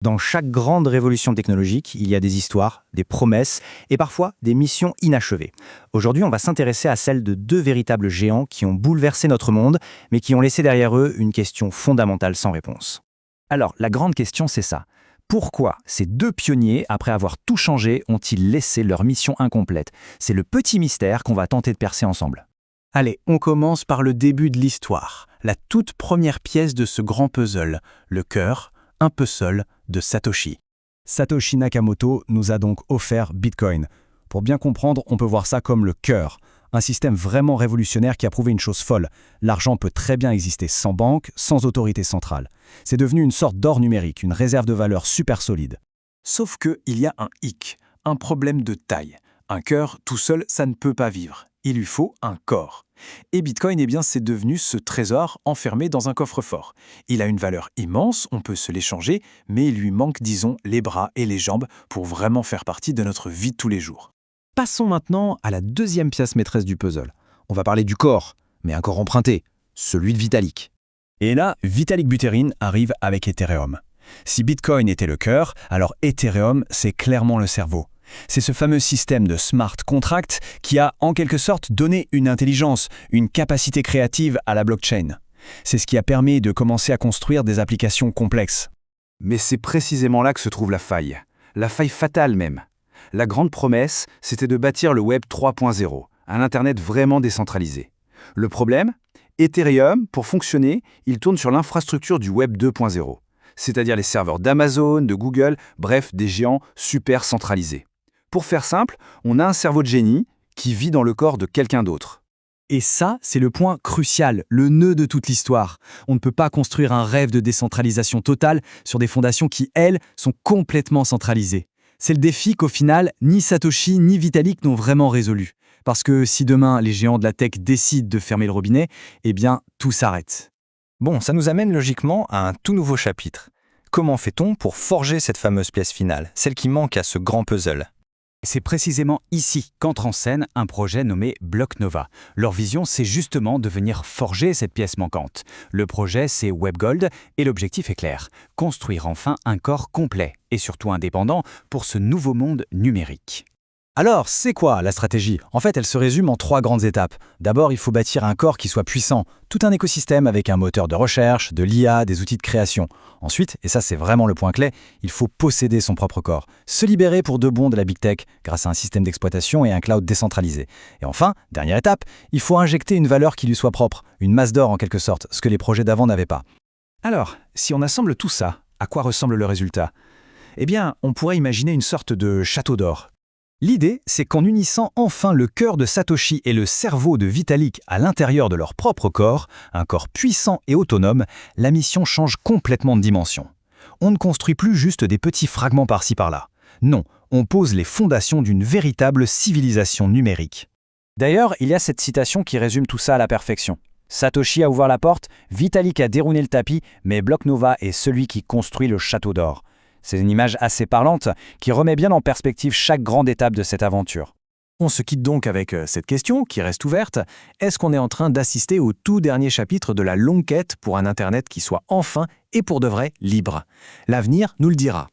Dans chaque grande révolution technologique, il y a des histoires, des promesses et parfois des missions inachevées. Aujourd'hui, on va s'intéresser à celle de deux véritables géants qui ont bouleversé notre monde, mais qui ont laissé derrière eux une question fondamentale sans réponse. Alors, la grande question, c'est ça. Pourquoi ces deux pionniers, après avoir tout changé, ont-ils laissé leur mission incomplète? C'est le petit mystère qu'on va tenter de percer ensemble. Allez, on commence par le début de l'histoire, la toute première pièce de ce grand puzzle, le cœur, un peu seul, de Satoshi. Satoshi Nakamoto nous a donc offert Bitcoin. Pour bien comprendre, on peut voir ça comme le cœur, un système vraiment révolutionnaire qui a prouvé une chose folle. L'argent peut très bien exister sans banque, sans autorité centrale. C'est devenu une sorte d'or numérique, une réserve de valeur super solide. Sauf qu'il y a un hic, un problème de taille. Un cœur, tout seul, ça ne peut pas vivre. Il lui faut un corps. Et Bitcoin, c'est devenu ce trésor enfermé dans un coffre-fort. Il a une valeur immense, on peut se l'échanger, mais il lui manque, disons, les bras et les jambes pour vraiment faire partie de notre vie de tous les jours. Passons maintenant à la deuxième pièce maîtresse du puzzle. On va parler du corps, mais un corps emprunté, celui de Vitalik. Et là, Vitalik Buterin arrive avec Ethereum. Si Bitcoin était le cœur, alors Ethereum, c'est clairement le cerveau. C'est ce fameux système de smart contract qui a en quelque sorte donné une intelligence, une capacité créative à la blockchain. C'est ce qui a permis de commencer à construire des applications complexes. Mais c'est précisément là que se trouve la faille fatale même. La grande promesse, c'était de bâtir le Web 3.0, un Internet vraiment décentralisé. Le problème, Ethereum, pour fonctionner, il tourne sur l'infrastructure du Web 2.0, c'est-à-dire les serveurs d'Amazon, de Google, bref, des géants super centralisés. Pour faire simple, on a un cerveau de génie qui vit dans le corps de quelqu'un d'autre. Et ça, c'est le point crucial, le nœud de toute l'histoire. On ne peut pas construire un rêve de décentralisation totale sur des fondations qui, elles, sont complètement centralisées. C'est le défi qu'au final, ni Satoshi ni Vitalik n'ont vraiment résolu. Parce que si demain, les géants de la tech décident de fermer le robinet, tout s'arrête. Bon, ça nous amène logiquement à un tout nouveau chapitre. Comment fait-on pour forger cette fameuse pièce finale, celle qui manque à ce grand puzzle? C'est précisément ici qu'entre en scène un projet nommé BlockNova. Leur vision, c'est justement de venir forger cette pièce manquante. Le projet, c'est WebGold et l'objectif est clair, construire enfin un corps complet et surtout indépendant pour ce nouveau monde numérique. Alors, c'est quoi la stratégie? En fait, elle se résume en 3 grandes étapes. D'abord, il faut bâtir un corps qui soit puissant, tout un écosystème avec un moteur de recherche, de l'IA, des outils de création. Ensuite, et ça c'est vraiment le point clé, il faut posséder son propre corps, se libérer pour de bon de la big tech grâce à un système d'exploitation et un cloud décentralisé. Et enfin, dernière étape, il faut injecter une valeur qui lui soit propre, une masse d'or en quelque sorte, ce que les projets d'avant n'avaient pas. Alors, si on assemble tout ça, à quoi ressemble le résultat? On pourrait imaginer une sorte de château d'or. L'idée, c'est qu'en unissant enfin le cœur de Satoshi et le cerveau de Vitalik à l'intérieur de leur propre corps, un corps puissant et autonome, la mission change complètement de dimension. On ne construit plus juste des petits fragments par-ci par-là. Non, on pose les fondations d'une véritable civilisation numérique. D'ailleurs, il y a cette citation qui résume tout ça à la perfection. Satoshi a ouvert la porte, Vitalik a déroulé le tapis, mais BlockNova est celui qui construit le château d'or. C'est une image assez parlante qui remet bien en perspective chaque grande étape de cette aventure. On se quitte donc avec cette question qui reste ouverte. Est-ce qu'on est en train d'assister au tout dernier chapitre de la longue quête pour un Internet qui soit enfin et pour de vrai libre? L'avenir nous le dira.